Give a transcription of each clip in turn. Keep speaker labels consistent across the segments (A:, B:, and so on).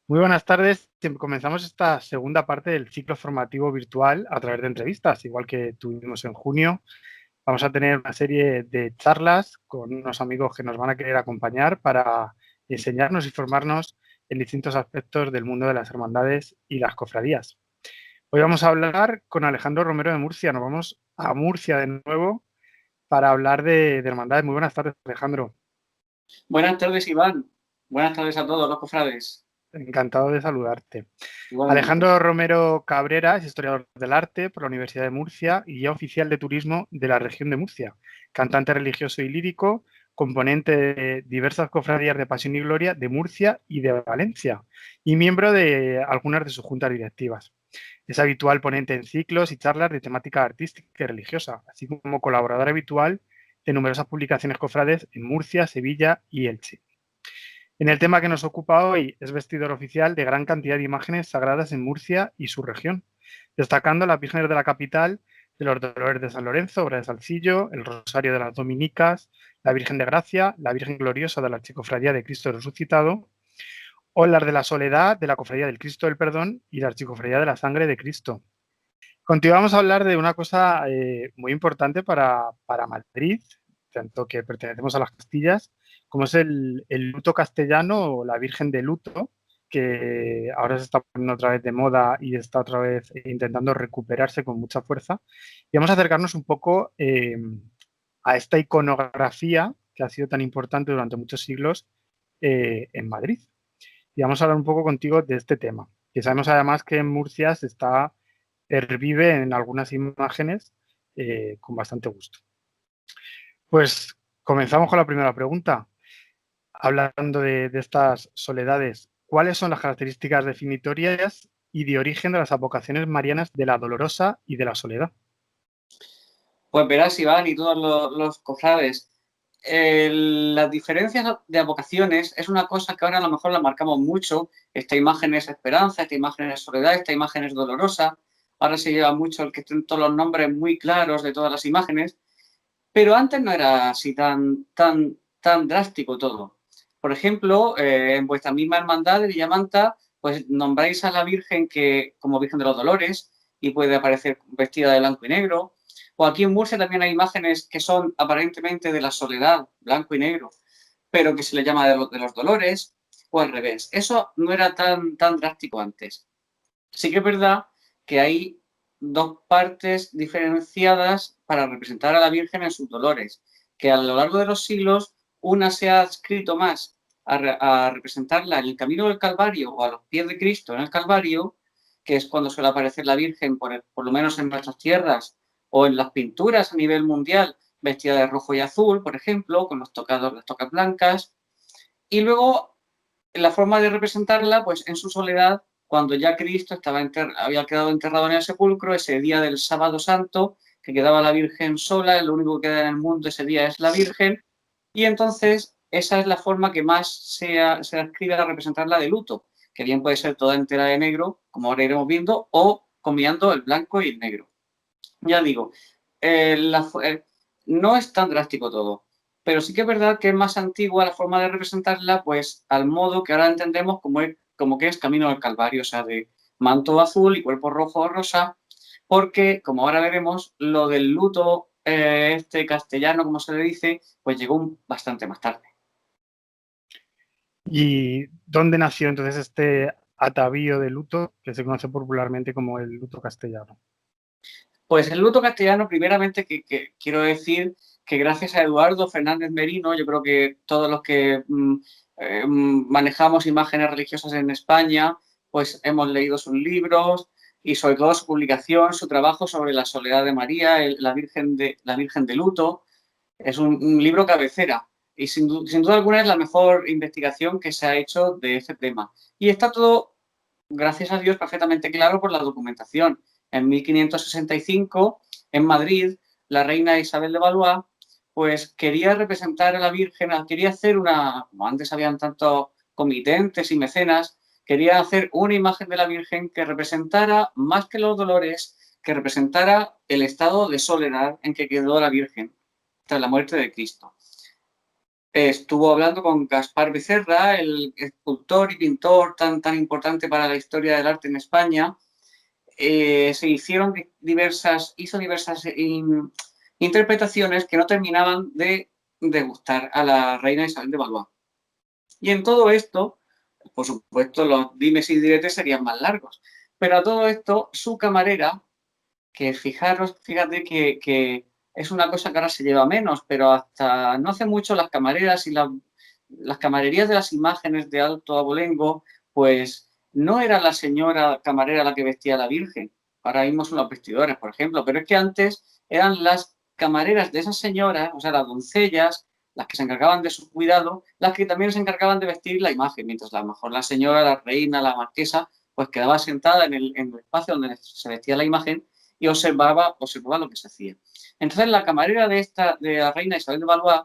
A: Muy buenas tardes. Comenzamos esta segunda parte del ciclo formativo virtual a través de entrevistas, igual que tuvimos en junio. Vamos a tener una serie de charlas con unos amigos que nos van a querer acompañar para enseñarnos y formarnos en distintos aspectos del mundo de las hermandades y las cofradías. Hoy vamos a hablar con Alejandro Romero de Murcia. Nos vamos a Murcia de nuevo para hablar de hermandades. Muy buenas tardes, Alejandro.
B: Buenas tardes, Iván. Buenas tardes a todos los cofrades.
A: Encantado de saludarte.
B: Igualmente.
A: Alejandro Romero Cabrera es historiador del arte por la Universidad de Murcia y guía oficial de turismo de la región de Murcia, cantante religioso y lírico, componente de diversas cofradías de Pasión y Gloria de Murcia y de Valencia, y miembro de algunas de sus juntas directivas. Es habitual ponente en ciclos y charlas de temática artística y religiosa, así como colaborador habitual de numerosas publicaciones cofrades en Murcia, Sevilla y Elche. En el tema que nos ocupa hoy es vestidor oficial de gran cantidad de imágenes sagradas en Murcia y su región, destacando las vírgenes de la capital, de los Dolores de San Lorenzo, obra de Salcillo, el Rosario de las Dominicas, la Virgen de Gracia, la Virgen Gloriosa de la Archicofradía de Cristo Resucitado, o las de la Soledad, de la Cofradía del Cristo del Perdón y la Archicofradía de la Sangre de Cristo. Continuamos a hablar de una cosa muy importante para Madrid, tanto que pertenecemos a las Castillas, como es el luto castellano o la Virgen de Luto, que ahora se está poniendo otra vez de moda y está otra vez intentando recuperarse con mucha fuerza. Y vamos a acercarnos un poco a esta iconografía que ha sido tan importante durante muchos siglos en Madrid. Y vamos a hablar un poco contigo de este tema, que sabemos además que en Murcia se está pervive en algunas imágenes con bastante gusto. Pues comenzamos con la primera pregunta. Hablando de estas soledades, ¿cuáles son las características definitorias y de origen de las advocaciones marianas de la Dolorosa y de la Soledad?
B: Pues verás, Iván, y todos los cofrades, las diferencias de advocaciones es una cosa que ahora a lo mejor la marcamos mucho. Esta imagen es esperanza, esta imagen es soledad, esta imagen es dolorosa. Ahora se lleva mucho el que estén todos los nombres muy claros de todas las imágenes, pero antes no era así tan drástico todo. Por ejemplo, en vuestra misma hermandad de Villamanta, pues nombráis a la Virgen que, como Virgen de los Dolores y puede aparecer vestida de blanco y negro. O aquí en Murcia también hay imágenes que son aparentemente de la soledad, blanco y negro, pero que se le llama de los dolores, o al revés. Eso no era tan drástico antes. Sí que es verdad que hay dos partes diferenciadas para representar a la Virgen en sus dolores, que a lo largo de los siglos una se ha adscrito más a representarla en el camino del Calvario o a los pies de Cristo en el Calvario, que es cuando suele aparecer la Virgen, por lo menos en nuestras tierras, o en las pinturas a nivel mundial, vestida de rojo y azul, por ejemplo, con los tocados, las tocas blancas, y luego la forma de representarla, pues en su soledad, cuando ya Cristo había quedado enterrado en el sepulcro, ese día del sábado santo, que quedaba la Virgen sola, lo único que queda en el mundo ese día es la Virgen, y entonces esa es la forma que más se adscribe a representarla de luto, que bien puede ser toda entera de negro, como ahora iremos viendo, o combinando el blanco y el negro. Ya digo, no es tan drástico todo, pero sí que es verdad que es más antigua la forma de representarla, pues al modo que ahora entendemos como que es Camino al Calvario, o sea, de manto azul y cuerpo rojo o rosa, porque, como ahora veremos, lo del luto este castellano, como se le dice, pues llegó bastante más tarde.
A: ¿Y dónde nació entonces este atavío de luto que se conoce popularmente como el luto castellano?
B: Pues el luto castellano, primeramente, que quiero decir que gracias a Eduardo Fernández Merino, yo creo que todos los que manejamos imágenes religiosas en España, pues hemos leído sus libros y sobre todo su publicación, su trabajo sobre la soledad de María, la Virgen de Luto. Es un libro cabecera y sin duda alguna es la mejor investigación que se ha hecho de este tema. Y está todo, gracias a Dios, perfectamente claro por la documentación. En 1565, en Madrid, la reina Isabel de Valois, pues quería representar a la Virgen, quería hacer como antes habían tantos comitentes y mecenas, quería hacer una imagen de la Virgen que representara, más que los dolores, que representara el estado de soledad en que quedó la Virgen tras la muerte de Cristo. estuvo hablando con Gaspar Becerra, el escultor y pintor tan importante para la historia del arte en España. Se hizo diversas interpretaciones que no terminaban de gustar a la reina Isabel de Valois. Y en todo esto, por supuesto, los dimes y diretes serían más largos, pero a todo esto, su camarera, que fíjate que es una cosa que ahora se lleva menos, pero hasta no hace mucho las camareras y las camarerías de las imágenes de Alto Abolengo, pues no era la señora camarera la que vestía a la Virgen. Ahora mismo son los vestidores, por ejemplo, pero es que antes eran las camareras de esas señoras, o sea, las doncellas, las que se encargaban de su cuidado, las que también se encargaban de vestir la imagen, mientras a lo mejor la señora, la reina, la marquesa, pues quedaba sentada en el espacio donde se vestía la imagen y observaba lo que se hacía. Entonces, la camarera de la reina Isabel de Valois,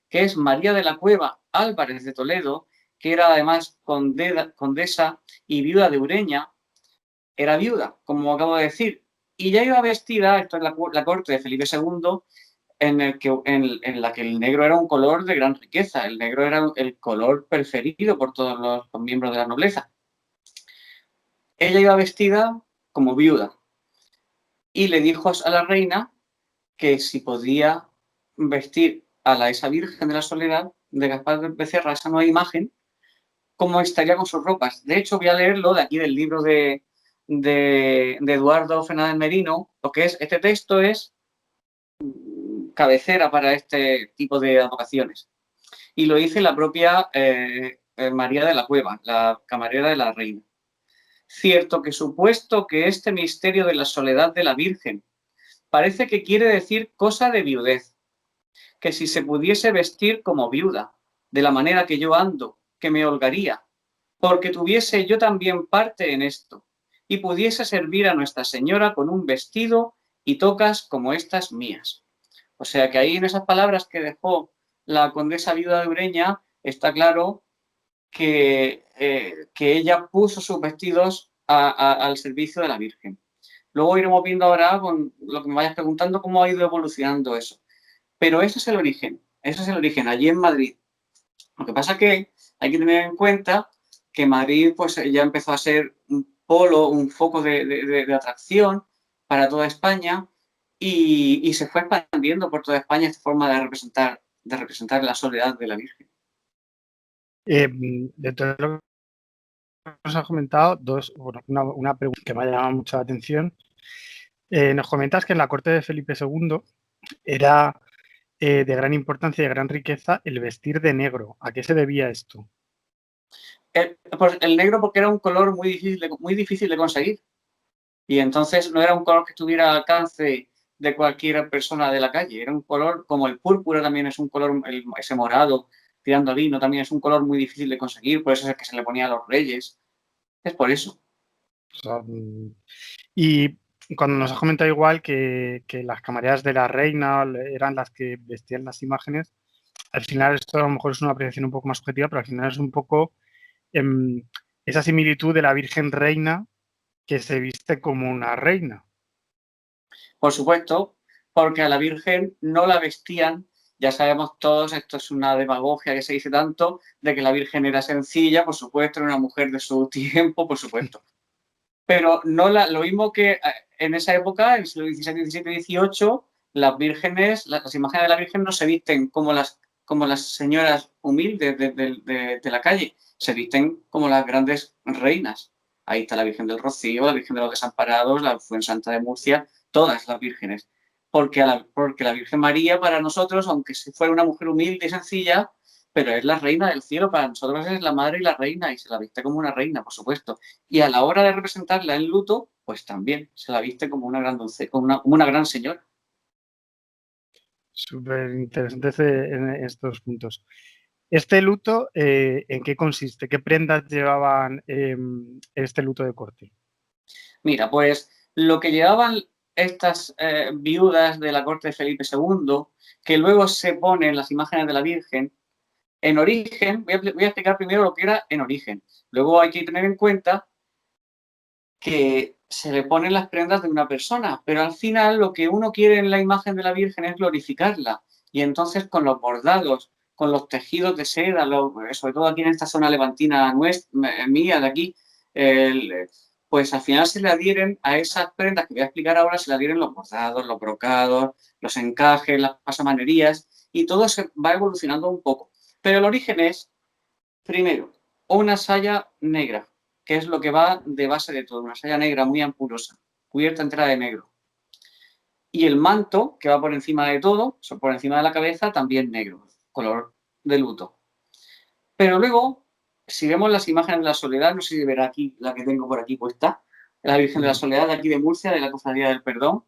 B: que es María de la Cueva Álvarez de Toledo, que era además condesa y viuda de Ureña, era viuda, como acabo de decir, y ya iba vestida, esto es la corte de Felipe II, en la que el negro era un color de gran riqueza, el negro era el color preferido por todos los miembros de la nobleza. Ella iba vestida como viuda y le dijo a la reina que si podía vestir a esa Virgen de la Soledad de Gaspar Becerra, esa nueva imagen, cómo estaría con sus ropas. De hecho, voy a leerlo de aquí del libro de Eduardo Fernández Merino, lo que es, este texto es cabecera para este tipo de advocaciones. Y lo dice la propia María de la Cueva, la camarera de la reina. Cierto que supuesto que este misterio de la soledad de la Virgen parece que quiere decir cosa de viudez, que si se pudiese vestir como viuda, de la manera que yo ando, que me holgaría, porque tuviese yo también parte en esto, y pudiese servir a Nuestra Señora con un vestido y tocas como estas mías. O sea que ahí en esas palabras que dejó la condesa viuda de Ureña está claro que ella puso sus vestidos al servicio de la Virgen. Luego iremos viendo ahora, con lo que me vayas preguntando, cómo ha ido evolucionando eso. Pero ese es el origen, allí en Madrid. Lo que pasa es que hay que tener en cuenta que Madrid pues, ya empezó a ser un polo, un foco de atracción para toda España y se fue expandiendo por toda España esta forma de representar la soledad de la Virgen.
A: De todo lo que nos has comentado, una pregunta que me ha llamado mucho la atención. Nos comentas que en la corte de Felipe II era de gran importancia y de gran riqueza el vestir de negro. ¿A qué se debía esto?
B: El negro porque era un color muy difícil de conseguir. Y entonces no era un color que estuviera al alcance de cualquier persona de la calle. Era un color como el púrpura, también es un color, ese morado, tirando a vino, también es un color muy difícil de conseguir. Por eso es el que se le ponía a los reyes. Es por eso.
A: O sea, y cuando nos has comentado igual que las camareras de la reina eran las que vestían las imágenes, al final esto a lo mejor es una apreciación un poco más subjetiva, pero al final es un poco esa similitud de la Virgen Reina que se viste como una reina.
B: Por supuesto, porque a la Virgen no la vestían. Ya sabemos todos, esto es una demagogia que se dice tanto, de que la Virgen era sencilla, por supuesto, era una mujer de su tiempo, por supuesto. Pero no lo mismo que en esa época, en el siglo XVI, XVII, XVIII, las vírgenes, las imágenes de la Virgen no se visten como las señoras humildes de la calle, se visten como las grandes reinas. Ahí está la Virgen del Rocío, la Virgen de los Desamparados, la Fuensanta de Murcia, todas las vírgenes. Porque la Virgen María para nosotros, aunque fuera una mujer humilde y sencilla, pero es la reina del cielo, para nosotros es la madre y la reina, y se la viste como una reina, por supuesto. Y a la hora de representarla en luto, pues también se la viste como una gran doncella, como una gran señora.
A: Súper interesantes en estos puntos. Este luto, ¿en qué consiste? ¿Qué prendas llevaban este luto de corte?
B: Mira, pues lo que llevaban estas viudas de la corte de Felipe II, que luego se ponen las imágenes de la Virgen, en origen, voy a explicar primero lo que era en origen. Luego hay que tener en cuenta que se le ponen las prendas de una persona, pero al final lo que uno quiere en la imagen de la Virgen es glorificarla. Y entonces con los bordados con los tejidos de seda, sobre todo aquí en esta zona levantina mía de aquí, pues al final se le adhieren a esas prendas que voy a explicar ahora, se le adhieren los bordados, los brocados, los encajes, las pasamanerías, y todo se va evolucionando un poco. Pero el origen es, primero, una saya negra, que es lo que va de base de todo, una saya negra muy ampulosa, cubierta entera de negro. Y el manto, que va por encima de todo, por encima de la cabeza, también negro, color de luto. Pero luego, si vemos las imágenes de la Soledad, no sé si verá aquí la que tengo por aquí puesta, la Virgen de la Soledad de aquí de Murcia, de la Cofradía del Perdón,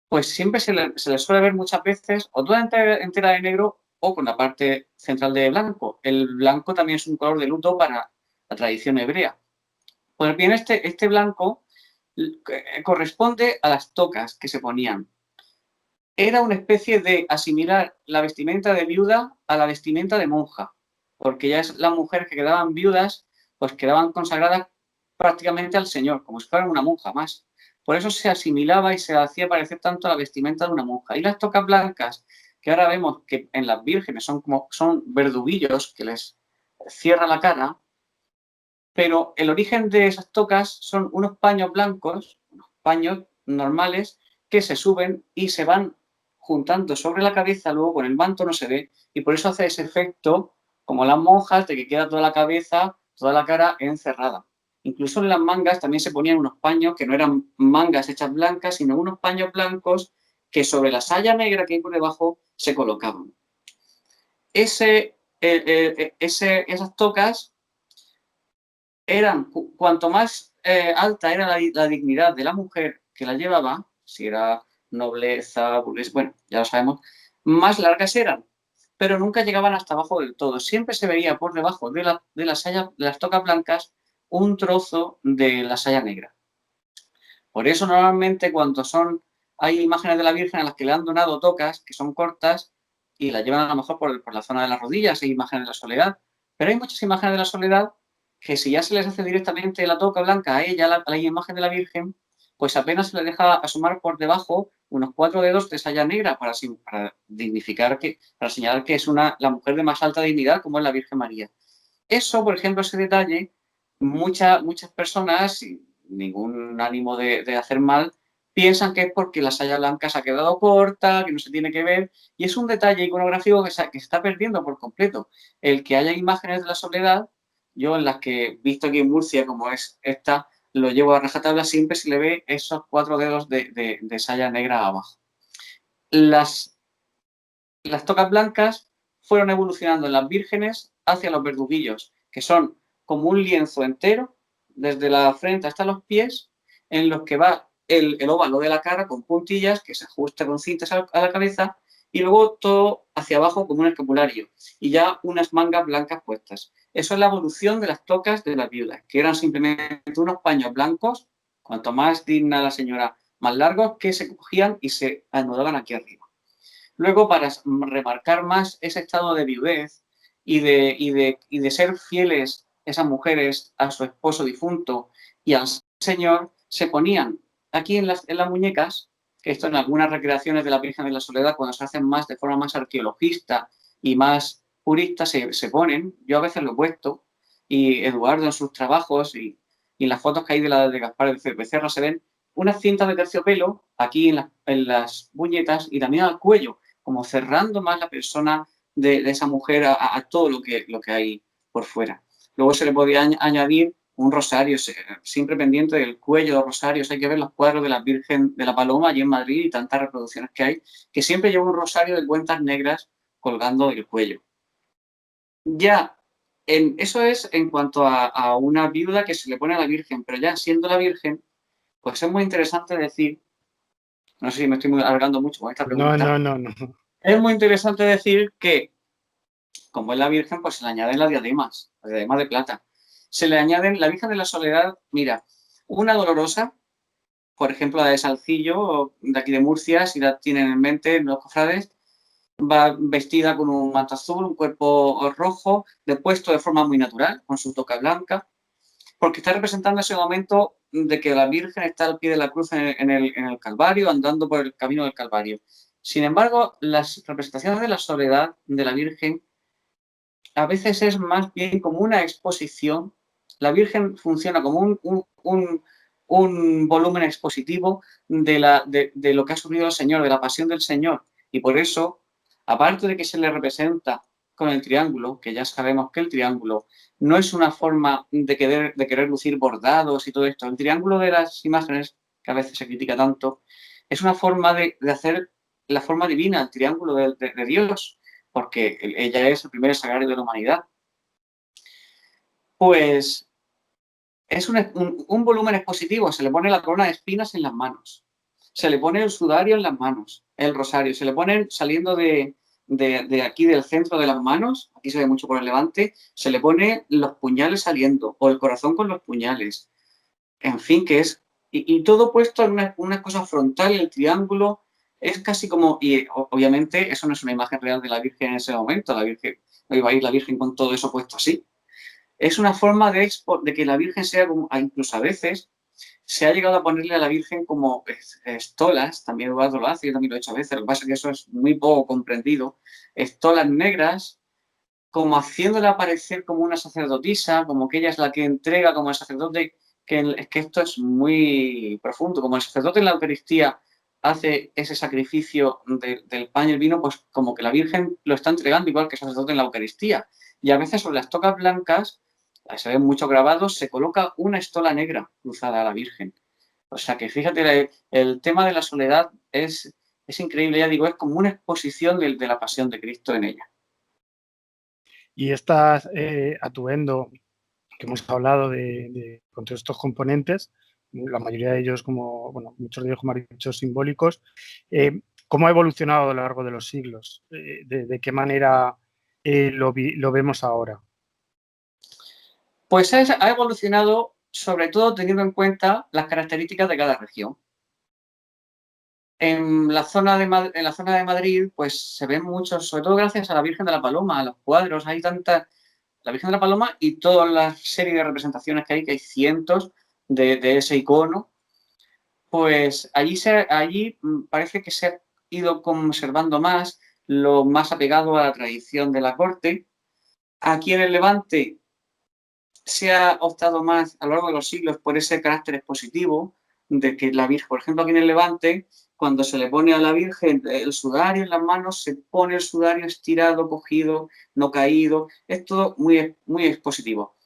B: pues siempre se le suele ver muchas veces o toda entera de negro o con la parte central de blanco. El blanco también es un color de luto para la tradición hebrea. Pues bien, este blanco corresponde a las tocas que se ponían. Era una especie de asimilar la vestimenta de viuda a la vestimenta de monja, porque ya es las mujeres que quedaban viudas, pues quedaban consagradas prácticamente al Señor, como si fueran una monja más. Por eso se asimilaba y se hacía parecer tanto a la vestimenta de una monja. Y las tocas blancas, que ahora vemos que en las vírgenes son verduguillos que les cierra la cara, pero el origen de esas tocas son unos paños blancos, unos paños normales, que se suben y se van juntando sobre la cabeza, luego con el manto no se ve, y por eso hace ese efecto, como las monjas, de que queda toda la cabeza, toda la cara encerrada. Incluso en las mangas también se ponían unos paños que no eran mangas hechas blancas, sino unos paños blancos que sobre la saya negra que hay por debajo se colocaban. Esas tocas cuanto más alta era la dignidad de la mujer que la llevaba, si era nobleza, burgués, bueno, ya lo sabemos, más largas eran, pero nunca llegaban hasta abajo del todo. Siempre se veía por debajo de las tocas blancas un trozo de la saya negra. Por eso normalmente hay imágenes de la Virgen a las que le han donado tocas que son cortas y la llevan a lo mejor por la zona de las rodillas, hay imágenes de la Soledad, pero hay muchas imágenes de la Soledad que si ya se les hace directamente la toca blanca a ella, a la imagen de la Virgen, pues apenas se le deja asomar por debajo unos 4 dedos de saya negra para dignificar, para señalar que es la mujer de más alta dignidad como es la Virgen María. Eso, por ejemplo, ese detalle, muchas personas, sin ningún ánimo de hacer mal, piensan que es porque la saya blanca se ha quedado corta, que no se tiene que ver, y es un detalle iconográfico que se está perdiendo por completo. El que haya imágenes de la Soledad, yo en las que he visto aquí en Murcia, como es esta, lo llevo a rajatabla, siempre se le ve esos 4 dedos de saya negra abajo. Las tocas blancas fueron evolucionando en las vírgenes hacia los verduguillos, que son como un lienzo entero, desde la frente hasta los pies, en los que va el óvalo de la cara con puntillas que se ajusta con cintas a la cabeza y luego todo hacia abajo como un escapulario y ya unas mangas blancas puestas. Eso es la evolución de las tocas de las viudas, que eran simplemente unos paños blancos, cuanto más digna la señora, más largos, que se cogían y se anudaban aquí arriba. Luego, para remarcar más ese estado de viudez y de ser fieles esas mujeres a su esposo difunto y al Señor, se ponían aquí en las muñecas, que esto en algunas recreaciones de la Virgen de la Soledad, cuando se hacen más de forma más arqueologista y más purista, se ponen, yo a veces lo he puesto, y Eduardo en sus trabajos y en las fotos que hay de Gaspar de Becerra se ven unas cintas de terciopelo aquí en las muñecas y también al cuello, como cerrando más la persona de esa mujer a todo lo que hay por fuera. Luego se le podía añadir un rosario, siempre pendiente del cuello de los rosarios. Hay que ver los cuadros de la Virgen de la Paloma allí en Madrid y tantas reproducciones que hay, que siempre lleva un rosario de cuentas negras colgando del cuello. Ya, eso es en cuanto a una viuda que se le pone a la Virgen, pero ya siendo la Virgen, pues es muy interesante decir, no sé si me estoy alargando mucho con esta pregunta.
A: No.
B: Es muy interesante decir que, como es la Virgen, pues se le añaden las diademas de plata. Se le añaden, la Virgen de la Soledad, mira, una dolorosa, por ejemplo, la de Salcillo, de aquí de Murcia, si la tienen en mente los cofrades, va vestida con un manto azul, un cuerpo rojo, puesto de forma muy natural, con su toca blanca, porque está representando ese momento de que la Virgen está al pie de la cruz en el Calvario, andando por el camino del Calvario. Sin embargo, las representaciones de la soledad de la Virgen a veces es más bien como una exposición. La Virgen funciona como un volumen expositivo de lo que ha sufrido el Señor, de la pasión del Señor. Y por eso, aparte de que se le representa con el triángulo, que ya sabemos que el triángulo no es una forma de querer lucir bordados y todo esto. El triángulo de las imágenes, que a veces se critica tanto, es una forma de hacer la forma divina, el triángulo de Dios, porque ella es el primer sagrario de la humanidad. Pues es un volumen expositivo, se le pone la corona de espinas en las manos, se le pone el sudario en las manos, el rosario, se le ponen saliendo de aquí del centro de las manos, aquí se ve mucho por el levante, se le pone los puñales saliendo, o el corazón con los puñales, en fin, que es, y todo puesto en una cosa frontal, el triángulo, es casi como, y obviamente eso no es una imagen real de la Virgen en ese momento, la Virgen, no iba a ir la Virgen con todo eso puesto así. Es una forma de que la Virgen sea como, incluso a veces, se ha llegado a ponerle a la Virgen como estolas, también Eduardo lo hace, yo también lo he hecho a veces, lo que pasa es que eso es muy poco comprendido, estolas negras, como haciéndola aparecer como una sacerdotisa, como que ella es la que entrega como el sacerdote, que es que esto es muy profundo, como el sacerdote en la Eucaristía hace ese sacrificio del pan y el vino, pues como que la Virgen lo está entregando igual que el sacerdote en la Eucaristía. Y a veces sobre las tocas blancas, se ven muchos grabados, se coloca una estola negra cruzada a la Virgen. O sea que fíjate, el tema de la soledad es increíble, ya digo, es como una exposición de la pasión de Cristo en ella.
A: Y estas atuendo que hemos hablado con todos estos componentes, la mayoría de ellos como, bueno, muchos de ellos, como has dicho, simbólicos, ¿cómo ha evolucionado a lo largo de los siglos? ¿De qué manera lo vemos ahora?
B: Pues ha evolucionado sobre todo teniendo en cuenta las características de cada región. En la zona de Madrid, pues se ven muchos, sobre todo gracias a la Virgen de la Paloma, a los cuadros, hay tanta, la Virgen de la Paloma y toda la serie de representaciones que hay cientos de ese icono, pues allí parece que se ha ido conservando más, lo más apegado a la tradición de la corte. Aquí en el Levante se ha optado más a lo largo de los siglos por ese carácter expositivo de que la Virgen, por ejemplo, aquí en el Levante, cuando se le pone a la Virgen el sudario en las manos, se pone el sudario estirado, cogido, no caído, es todo muy, muy expositivo.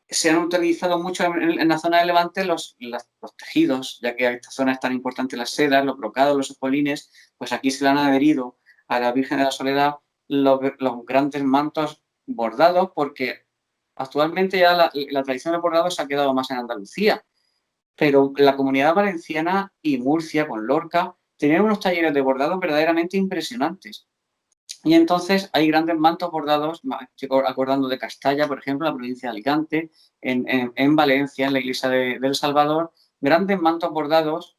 B: Se han utilizado mucho en la zona de Levante los tejidos, ya que en esta zona es tan importante las sedas, los brocados, los espolines, pues aquí se le han adherido a la Virgen de la Soledad los grandes mantos bordados, porque actualmente ya la tradición del bordado se ha quedado más en Andalucía, pero la Comunidad Valenciana y Murcia con Lorca tenían unos talleres de bordado verdaderamente impresionantes. Y entonces hay grandes mantos bordados, estoy acordando de Castalla, por ejemplo, en la provincia de Alicante, en Valencia, en la iglesia de El Salvador, grandes mantos bordados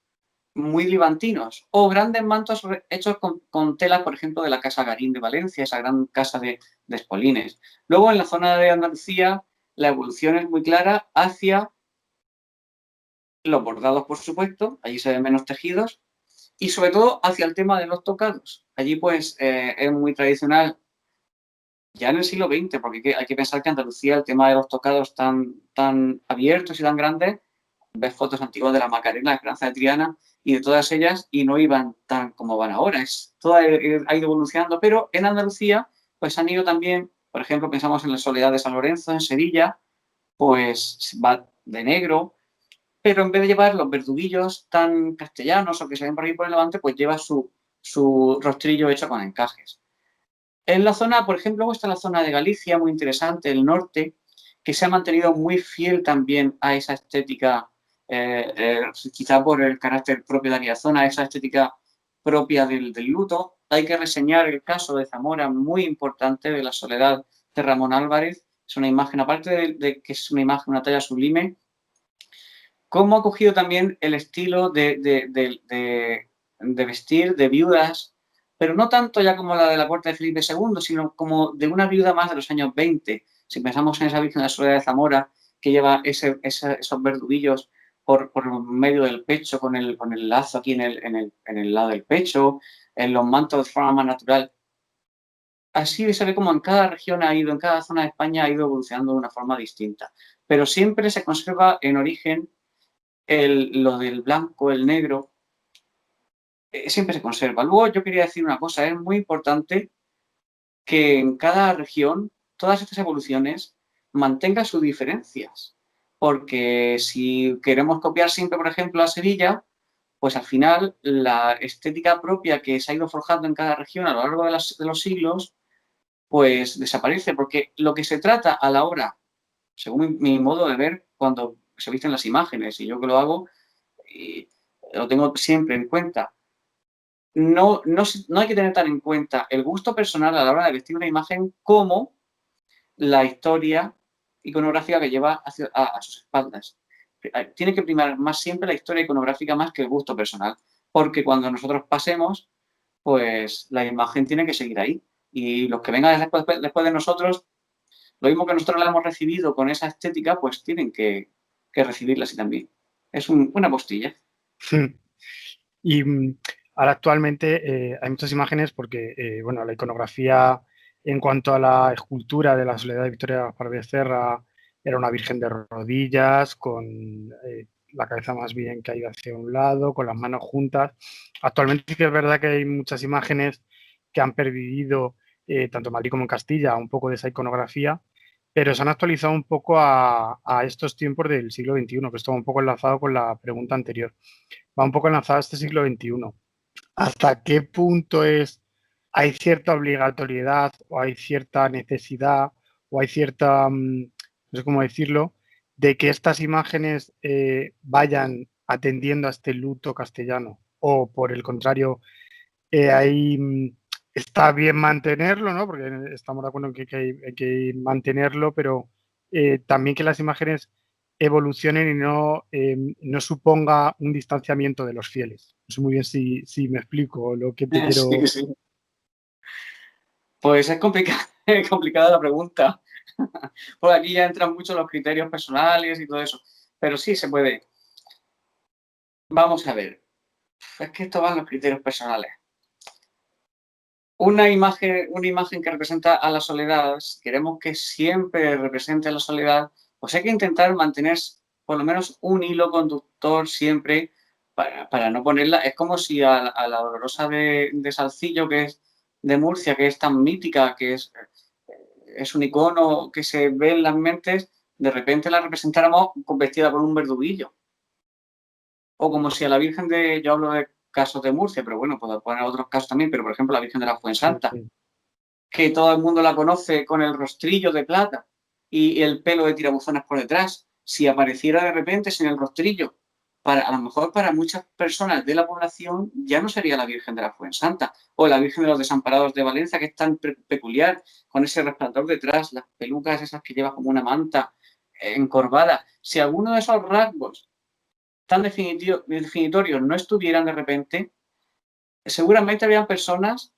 B: muy libantinos o grandes mantos hechos con telas, por ejemplo, de la Casa Garín de Valencia, esa gran casa de espolines. Luego, en la zona de Andalucía, la evolución es muy clara hacia los bordados, por supuesto, allí se ven menos tejidos, y sobre todo hacia el tema de los tocados. Allí, pues, es muy tradicional ya en el siglo XX, porque hay que pensar que Andalucía, el tema de los tocados tan abiertos y tan grandes, ves fotos antiguas de la Macarena, la Esperanza de Triana y de todas ellas, y no iban tan como van ahora. Todo ha ido evolucionando, pero en Andalucía, pues han ido también, por ejemplo, pensamos en la Soledad de San Lorenzo, en Sevilla, pues va de negro, pero en vez de llevar los verduguillos tan castellanos o que se ven por ahí por el Levante, pues lleva su rostrillo hecho con encajes. En la zona, por ejemplo, está la zona de Galicia, muy interesante, el norte, que se ha mantenido muy fiel también a esa estética, quizá por el carácter propio de aquella zona, esa estética propia del luto. Hay que reseñar el caso de Zamora, muy importante, de la Soledad de Ramón Álvarez. Es una imagen, aparte de que es una imagen, una talla sublime, cómo ha cogido también el estilo de vestir de viudas, pero no tanto ya como la de la corte de Felipe II, sino como de una viuda más de los años 20. Si pensamos en esa Virgen de la Soledad de Zamora, que lleva esos verduguillos por medio del pecho, con el lazo aquí en el lado del pecho, en los mantos de forma más natural. así se ve como en cada región en cada zona de España ha ido evolucionando de una forma distinta. Pero siempre se conserva en origen lo del blanco, el negro, siempre se conserva. Luego yo quería decir una cosa, es muy importante que en cada región todas estas evoluciones mantengan sus diferencias. Porque si queremos copiar siempre, por ejemplo, a Sevilla, pues al final la estética propia que se ha ido forjando en cada región a lo largo de los siglos, pues desaparece. Porque lo que se trata a la hora, según mi modo de ver, cuando se visten las imágenes, y yo que lo hago, y lo tengo siempre en cuenta, no hay que tener tan en cuenta el gusto personal a la hora de vestir una imagen como la historia iconográfica que lleva a sus espaldas. Tiene que primar más siempre la historia iconográfica más que el gusto personal, porque cuando nosotros pasemos, pues la imagen tiene que seguir ahí. Y los que vengan después de nosotros, lo mismo que nosotros la hemos recibido con esa estética, pues tienen que recibirla así también. Es una postilla.
A: Y ahora actualmente hay muchas imágenes porque, bueno, la iconografía en cuanto a la escultura de la Soledad de Victoria Gaspar Becerra era una virgen de rodillas, con la cabeza más bien caída hacia un lado, con las manos juntas. Actualmente sí que es verdad que hay muchas imágenes que han perdido, tanto en Madrid como en Castilla, un poco de esa iconografía, pero se han actualizado un poco a estos tiempos del siglo XXI, que está un poco enlazado con la pregunta anterior. Va un poco enlazado a este siglo XXI. ¿Hasta qué punto hay cierta obligatoriedad o hay cierta necesidad o hay cierta, no sé cómo decirlo, de que estas imágenes vayan atendiendo a este luto castellano? O por el contrario, ahí está bien mantenerlo, ¿no? Porque estamos de acuerdo en que hay que mantenerlo, pero también que las imágenes evolucionen y no suponga un distanciamiento de los fieles. No sé muy bien si me explico lo que te
B: Sí,
A: quiero...
B: sí. Pues es complicada, es complicada la pregunta. Por aquí ya entran mucho los criterios personales y todo eso. Pero sí se puede. Vamos a ver. Es que esto van los criterios personales. Una imagen que representa a la soledad, si queremos que siempre represente a la soledad, pues hay que intentar mantener por lo menos un hilo conductor siempre para no ponerla. Es como si a la Dolorosa de Salcillo, que es de Murcia, que es tan mítica, que es un icono que se ve en las mentes, de repente la representáramos vestida con un verduguillo. O como si a la Virgen yo hablo de casos de Murcia, pero bueno, puedo poner otros casos también, pero por ejemplo la Virgen de la
A: Sí,
B: Fuensanta,
A: sí.
B: que todo el mundo la conoce con el rostrillo de plata y el pelo de tirabuzones por detrás. Si apareciera de repente sin el rostrillo, a lo mejor para muchas personas de la población ya no sería la Virgen de la Fuensanta o la Virgen de los Desamparados de Valencia, que es tan peculiar, con ese resplandor detrás, las pelucas esas que lleva como una manta encorvada. Si alguno de esos rasgos tan definitorios no estuvieran de repente, seguramente habrían personas,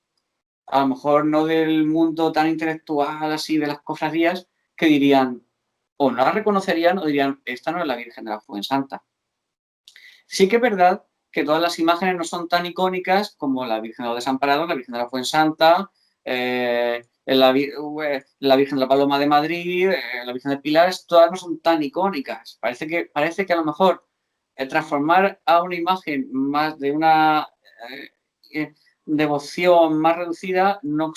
B: a lo mejor no del mundo tan intelectual así de las cofradías, que dirían, o no la reconocerían, o dirían, esta no es la Virgen de la Fuensanta. Sí que es verdad que todas las imágenes no son tan icónicas como la Virgen de los Desamparados, la Virgen de la Fuensanta, la Virgen de la Paloma de Madrid, la Virgen de Pilares, todas no son tan icónicas. Parece que a lo mejor transformar a una imagen más de una devoción más reducida no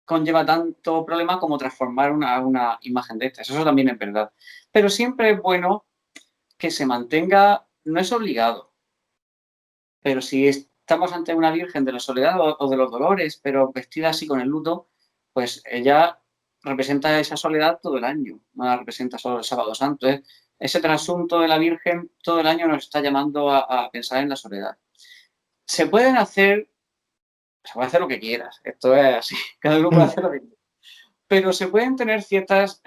B: conlleva tanto problema como transformar una imagen de estas. Eso también es verdad. Pero siempre es bueno que se mantenga, no es obligado, pero si estamos ante una Virgen de la Soledad o de los Dolores, pero vestida así con el luto, pues ella representa esa soledad todo el año, no la representa solo el Sábado Santo. Ese trasunto de la Virgen todo el año nos está llamando a pensar en la soledad. Se pueden hacer, se puede hacer lo que quieras, esto es así, cada uno puede hacer lo que quiera, pero se pueden tener ciertas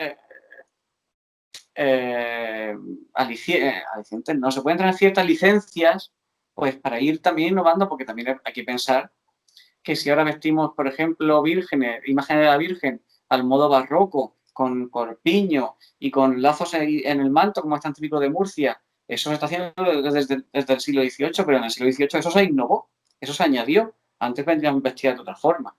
B: alicientes, no, se pueden tener ciertas licencias, pues para ir también innovando, porque también hay que pensar que si ahora vestimos, por ejemplo, imágenes de la Virgen al modo barroco, con corpiño y con lazos en el manto, como es tan típico de Murcia, eso se está haciendo desde el siglo XVIII, pero en el siglo XVIII eso se innovó, eso se añadió. Antes vendrían vestidas de otra forma.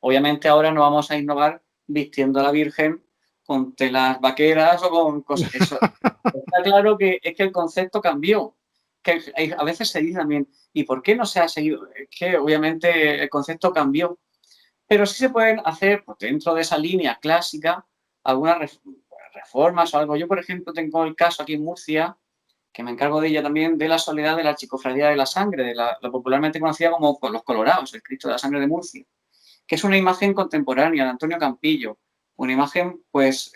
B: Obviamente ahora no vamos a innovar vistiendo a la Virgen con telas vaqueras o con cosas. Eso está claro que es que el concepto cambió. Que a veces se dice también, ¿y por qué no se ha seguido? Es que obviamente el concepto cambió. Pero sí se pueden hacer, pues, dentro de esa línea clásica, algunas reformas o algo. Yo, por ejemplo, tengo el caso aquí en Murcia, que me encargo de ella también, de la soledad de la Chicofradía de la Sangre, de la popularmente conocida como los Colorados, el Cristo de la Sangre de Murcia, que es una imagen contemporánea de Antonio Campillo, una imagen, pues,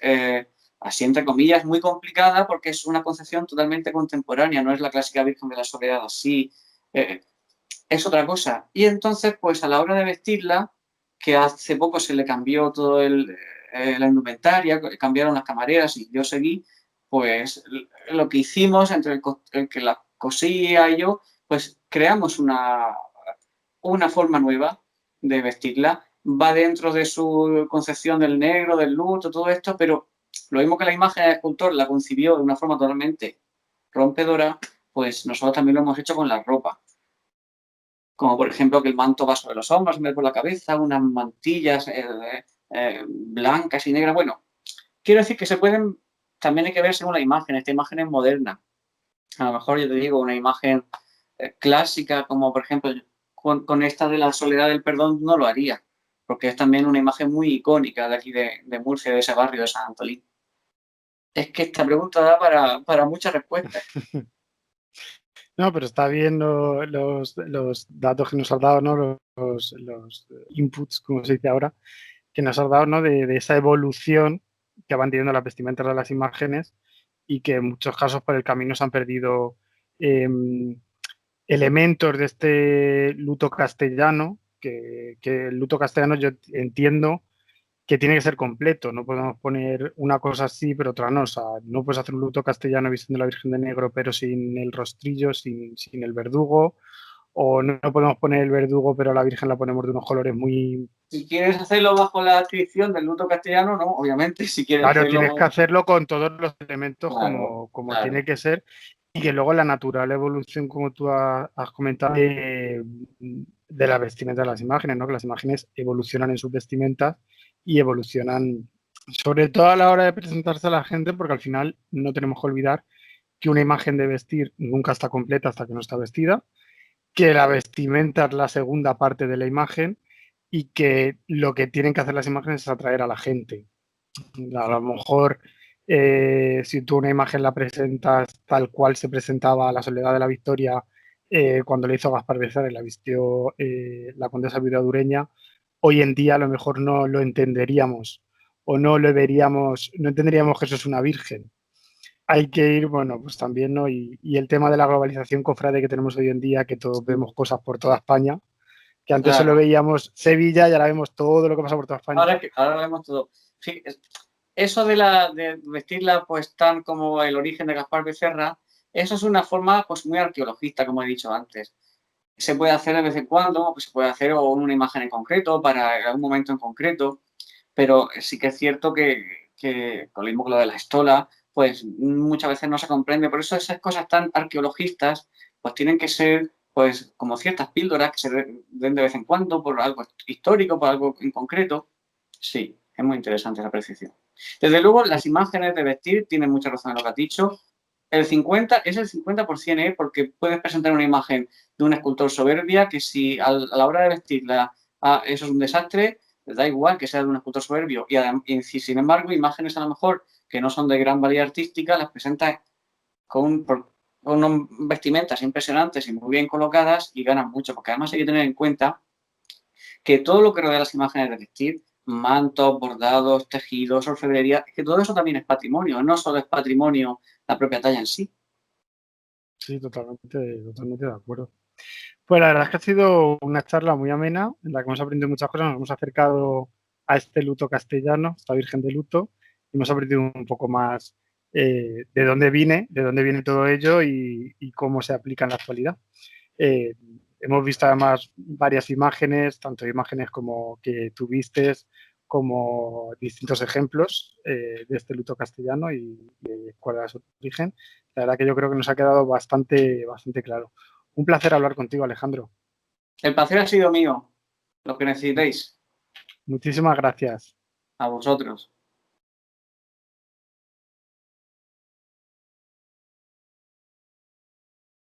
B: así entre comillas, muy complicada porque es una concepción totalmente contemporánea, no es la clásica Virgen de la Soledad así, es otra cosa. Y entonces, pues, a la hora de vestirla, que hace poco se le cambió todo la indumentaria, cambiaron las camareras y yo seguí, pues lo que hicimos entre el que la cosía y yo, pues creamos una forma nueva de vestirla. Va dentro de su concepción del negro, del luto, todo esto, pero lo mismo que la imagen del escultor la concibió de una forma totalmente rompedora, pues nosotros también lo hemos hecho con la ropa. Como por ejemplo que el manto va sobre los hombros en vez de por la cabeza, unas mantillas blancas y negras. Bueno, quiero decir que se pueden, también hay que ver según la imagen. Esta imagen es moderna. A lo mejor yo te digo una imagen clásica, como por ejemplo con esta de la soledad del perdón, no lo haría, porque es también una imagen muy icónica de aquí de Murcia, de ese barrio de San Antolín. Es que esta pregunta da para muchas respuestas.
A: No, pero está bien los datos que nos has dado, ¿no? Los inputs, como se dice ahora, que nos has dado, ¿no? De esa evolución que van teniendo las vestimentas de las imágenes y que en muchos casos por el camino se han perdido elementos de este luto castellano, que el luto castellano yo entiendo que tiene que ser completo, no podemos poner una cosa así pero otra no, o sea, no puedes hacer un luto castellano vistiendo a la Virgen de Negro pero sin el rostrillo, sin el verdugo, o no podemos poner el verdugo pero a la Virgen la ponemos de unos colores muy...
B: Si quieres hacerlo bajo la descripción del luto castellano, no, obviamente, si quieres
A: Claro,
B: hacerlo...
A: tienes que hacerlo con todos los elementos
B: Claro,
A: como
B: claro.
A: tiene que ser y que luego la natural evolución, como tú has comentado, de la vestimenta de las imágenes, ¿no? Que las imágenes evolucionan en sus vestimentas y evolucionan sobre todo a la hora de presentarse a la gente, porque al final no tenemos que olvidar que una imagen de vestir nunca está completa hasta que no está vestida, que la vestimenta es la segunda parte de la imagen y que lo que tienen que hacer las imágenes es atraer a la gente. A lo mejor, si tú una imagen la presentas tal cual se presentaba la Soledad de la Victoria cuando le hizo Gaspar Becerra y la vistió la condesa Vidadureña, hoy en día a lo mejor no lo entenderíamos o no lo veríamos, no entenderíamos que eso es una virgen. Hay que ir, bueno, pues también, ¿no? Y el tema de la globalización cofrade que tenemos hoy en día, que todos vemos cosas por toda España, que antes solo
B: Claro.
A: veíamos Sevilla y ahora vemos todo lo que pasa por toda España.
B: Ahora vemos todo. Sí, eso de vestirla pues tan como el origen de Gaspar Becerra, eso es una forma pues muy arqueologista, como he dicho antes. Se puede hacer de vez en cuando, pues se puede hacer o una imagen en concreto para algún momento en concreto, pero sí que es cierto que con lo mismo que lo de la estola, pues muchas veces no se comprende. Por eso esas cosas tan arqueologistas pues tienen que ser pues como ciertas píldoras que se den de vez en cuando por algo histórico, por algo en concreto. Sí, es muy interesante esa apreciación. Desde luego, las imágenes de vestir tienen mucha razón en lo que has dicho. El 50 es el 50%, porque puedes presentar una imagen de un escultor soberbia que si a la hora de vestirla eso es un desastre, da igual que sea de un escultor soberbio. Y sin embargo, imágenes a lo mejor que no son de gran valía artística, las presentas con unas vestimentas impresionantes y muy bien colocadas y ganan mucho, porque además hay que tener en cuenta que todo lo que rodea las imágenes de vestir, mantos, bordados, tejidos, orfebrería, que todo eso también es patrimonio, no solo es patrimonio la propia talla en sí.
A: Sí, totalmente de acuerdo. Pues la verdad es que ha sido una charla muy amena en la que hemos aprendido muchas cosas, nos hemos acercado a este luto castellano, esta Virgen de Luto, y hemos aprendido un poco más de dónde viene todo ello y cómo se aplica en la actualidad. Eh, hemos visto además varias imágenes, tanto imágenes como que tú vistes, como distintos ejemplos de este luto castellano y de cuál era su origen. La verdad que yo creo que nos ha quedado bastante claro. Un placer hablar contigo, Alejandro.
B: El placer ha sido mío, lo que necesitéis.
A: Muchísimas gracias.
B: A vosotros.